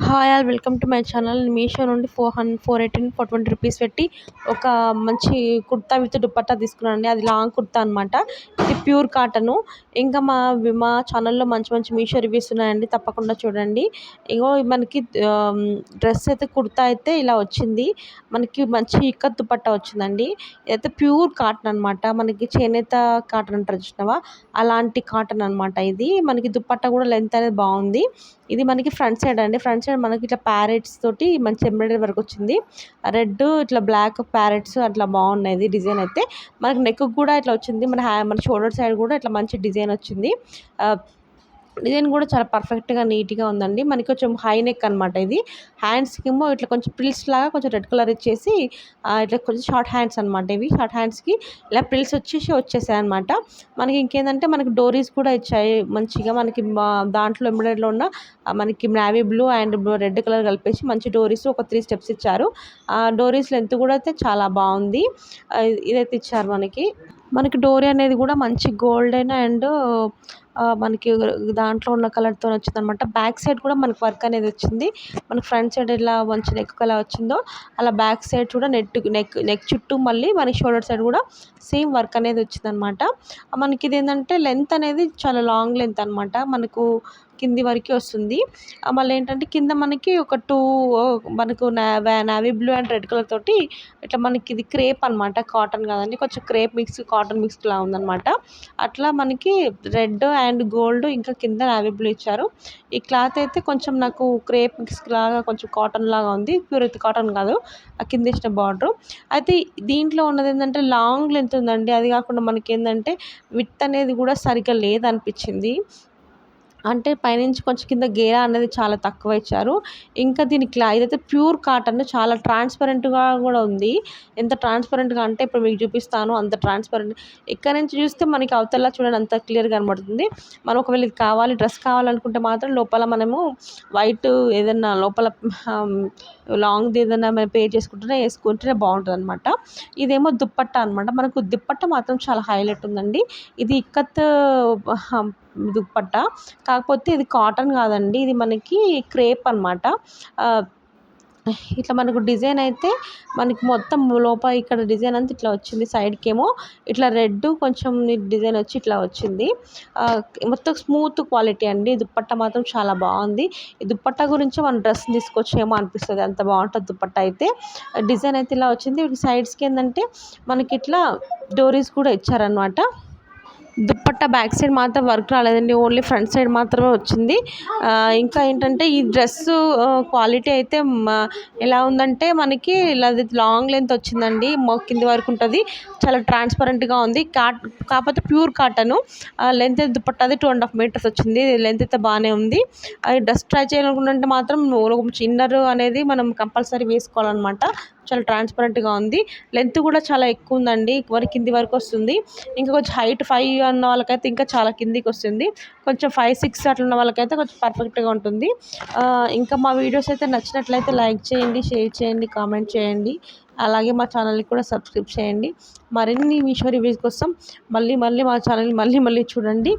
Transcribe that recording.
Hi all welcome to my channel. Meesho నుండి 418 420 rupees పెట్టి ఒక మంచి కుర్తా విత్ దుపట్టా తీసుకున్నానండి. అది లాంగ్ కుర్తా అనమాట. ఇది ప్యూర్ కాటను. ఇంకా మా ఛానల్లో మంచి మంచి మీషో రివ్యూస్ ఉన్నాయండి, తప్పకుండా చూడండి. ఇగో మనకి డ్రెస్ అయితే కుర్తా అయితే ఇలా వచ్చింది. మనకి మంచి ఇక్కత్ దుపట్టా వచ్చిందండి. ఇదైతే ప్యూర్ కాటన్ అనమాట. మనకి చేనేత కాటన్ అంటారు చూసినావా, అలాంటి కాటన్ అనమాట. ఇది మనకి దుపట్టా కూడా లెంత్ అనేది బాగుంది. ఇది మనకి ఫ్రంట్ సైడ్ అండి. ఫ్రంట్ సైడ్ మనకి ఇట్లా ప్యారెట్స్ తోటి మంచి ఎంబ్రాయిడరీ వర్క్ వచ్చింది. రెడ్ ఇట్లా బ్లాక్ ప్యారెట్స్ అట్లా బాగున్నాయి. డిజైన్ అయితే మనకి నెక్ కూడా ఇట్లా వచ్చింది. మన షోల్డర్ సైడ్ కూడా ఇట్లా మంచి డిజైన్ వచ్చింది. డిజైన్ కూడా చాలా పర్ఫెక్ట్గా నీట్గా ఉందండి. మనకి కొంచెం హై నెక్ అనమాట. ఇది హ్యాండ్స్కి ఏమో ఇట్లా కొంచెం ప్రిల్స్ లాగా కొంచెం రెడ్ కలర్ ఇచ్చేసి ఇట్లా కొంచెం షార్ట్ హ్యాండ్స్ అనమాట. ఇవి షార్ట్ హ్యాండ్స్కి ఇలా ప్రిల్స్ వచ్చేసాయి అనమాట. మనకి ఇంకేంటంటే మనకి డోరీస్ కూడా ఇచ్చాయి మంచిగా. మనకి దాంట్లో ఎంబ్రాయిడరీలో ఉన్న మనకి navy blue and red colour కలిపేసి మంచి డోరీస్ ఒక 3 స్టెప్స్ ఇచ్చారు. ఆ డోరీస్ లెంత్ కూడా అయితే చాలా బాగుంది. ఇదైతే ఇచ్చారు మనకి డోరీ అనేది కూడా మంచి గోల్డెన్ అండ్ మనకి దాంట్లో ఉన్న కలర్తో వచ్చింది అనమాట. బ్యాక్ సైడ్ కూడా మనకి వర్క్ అనేది వచ్చింది. మనకి ఫ్రంట్ సైడ్ ఎలా మంచి నెక్ ఎలా వచ్చిందో అలా బ్యాక్ సైడ్ కూడా నెక్ చుట్టూ మళ్ళీ మనకి షోల్డర్ సైడ్ కూడా సేమ్ వర్క్ అనేది వచ్చింది అనమాట. మనకి ఇది ఏంటంటే లెంత్ అనేది చాలా లాంగ్ లెంత్ అనమాట. మనకు కింది వరకు వస్తుంది. మళ్ళీ ఏంటంటే కింద మనకి ఒక 2 మనకు navy blue and red colour తోటి ఇట్లా మనకి ఇది క్రేప్ అనమాట. కాటన్ కాదండి, కొంచెం క్రేప్ మిక్స్ కాటన్ మిక్స్ లా ఉందనమాట. అట్లా మనకి రెడ్ అండ్ గోల్డ్ ఇంకా కింద నావీ బ్లూ ఇచ్చారు. ఈ క్లాత్ అయితే కొంచెం నాకు క్రేప్ మిక్స్ లాగా కొంచెం కాటన్ లాగా ఉంది. ప్యూర్ అయితే కాటన్ కాదు, ఆ కింద ఇచ్చిన బార్డర్. అయితే దీంట్లో ఉన్నది ఏంటంటే లాంగ్ లెంత్ ఉందండి. అది కాకుండా మనకి ఏంటంటే విత్ అనేది కూడా సరిగ్గా లేదనిపించింది. అంటే పైనుంచి కొంచెం కింద గేరా అనేది చాలా తక్కువ ఇచ్చారు. ఇంకా ఇదైతే ప్యూర్ కాటన్, చాలా ట్రాన్స్పరెంట్గా కూడా ఉంది. ఎంత ట్రాన్స్పరెంట్గా అంటే ఇప్పుడు మీకు చూపిస్తాను, అంత ట్రాన్స్పరెంట్. ఇక్కడ నుంచి చూస్తే మనకి అవతల చూడండి అంత క్లియర్గా కనబడుతుంది. మనం ఒకవేళ ఇది డ్రెస్ కావాలనుకుంటే మాత్రం లోపల మనము వైట్ ఏదైనా లోపల లాంగ్ది ఏదైనా మనం వేసుకుంటేనే బాగుంటుంది అనమాట. ఇదేమో దుప్పట్టా అనమాట. మనకు దుప్పట్టా మాత్రం చాలా హైలైట్ ఉందండి. ఇది ఇక్కత్ దుప్పట్టా, కాకపోతే ఇది కాటన్ కాదండి, ఇది మనకి క్రేప్ అనమాట. ఇట్లా మనకు డిజైన్ అయితే మనకి మొత్తం లోపల ఇక్కడ డిజైన్ అంతా ఇట్లా వచ్చింది. సైడ్కి ఏమో ఇట్లా రెడ్ కొంచెం డిజైన్ వచ్చి ఇట్లా వచ్చింది. మొత్తం స్మూత్ క్వాలిటీ అండి. దుప్పట్టా మాత్రం చాలా బాగుంది. ఈ దుప్పట్టా గురించి మనం డ్రెస్ తీసుకొచ్చేమో అనిపిస్తుంది, అంత బాగుంటుంది దుప్పట్టా అయితే. డిజైన్ అయితే ఇలా వచ్చింది. సైడ్స్కి ఏంటంటే మనకి ఇట్లా డోరీస్ కూడా ఇచ్చారనమాట. దుప్పట్టా బ్యాక్ సైడ్ మాత్రం వర్క్ రాలేదండి, ఓన్లీ ఫ్రంట్ సైడ్ మాత్రమే వచ్చింది. ఇంకా ఏంటంటే ఈ డ్రెస్సు క్వాలిటీ అయితే ఎలా ఉందంటే మనకి ఇలా లాంగ్ లెంత్ వచ్చిందండి. కింది వరకు ఉంటుంది, చాలా ట్రాన్స్పరెంట్గా ఉంది. కాకపోతే ప్యూర్ కాటను. లెంత్ దుప్పట్టాది 2.5 మీటర్స్ వచ్చింది. లెంత్ అయితే బాగానే ఉంది. అది డ్రెస్ ట్రై చేయాలనుకుంటే మాత్రం ఇన్నర్ అనేది మనం కంపల్సరీ వేసుకోవాలన్నమాట. చాలా ట్రాన్స్పరెంట్గా ఉంది. లెంత్ కూడా చాలా ఎక్కువ ఉందండి, కింది వరకు వస్తుంది. ఇంకా కొంచెం హైట్ 5 అన్న వాళ్ళకైతే ఇంకా చాలా కిందికి వస్తుంది. కొంచెం 5, 6 అట్లా ఉన్న వాళ్ళకైతే కొంచెం పర్ఫెక్ట్గా ఉంటుంది. ఇంకా మా వీడియోస్ అయితే నచ్చినట్లయితే లైక్ చేయండి, షేర్ చేయండి, కామెంట్ చేయండి. అలాగే మా ఛానల్ని కూడా సబ్స్క్రైబ్ చేయండి. మరిన్ని మీషో రివ్యూస్ కోసం మళ్ళీ మా ఛానల్ని మళ్ళీ చూడండి.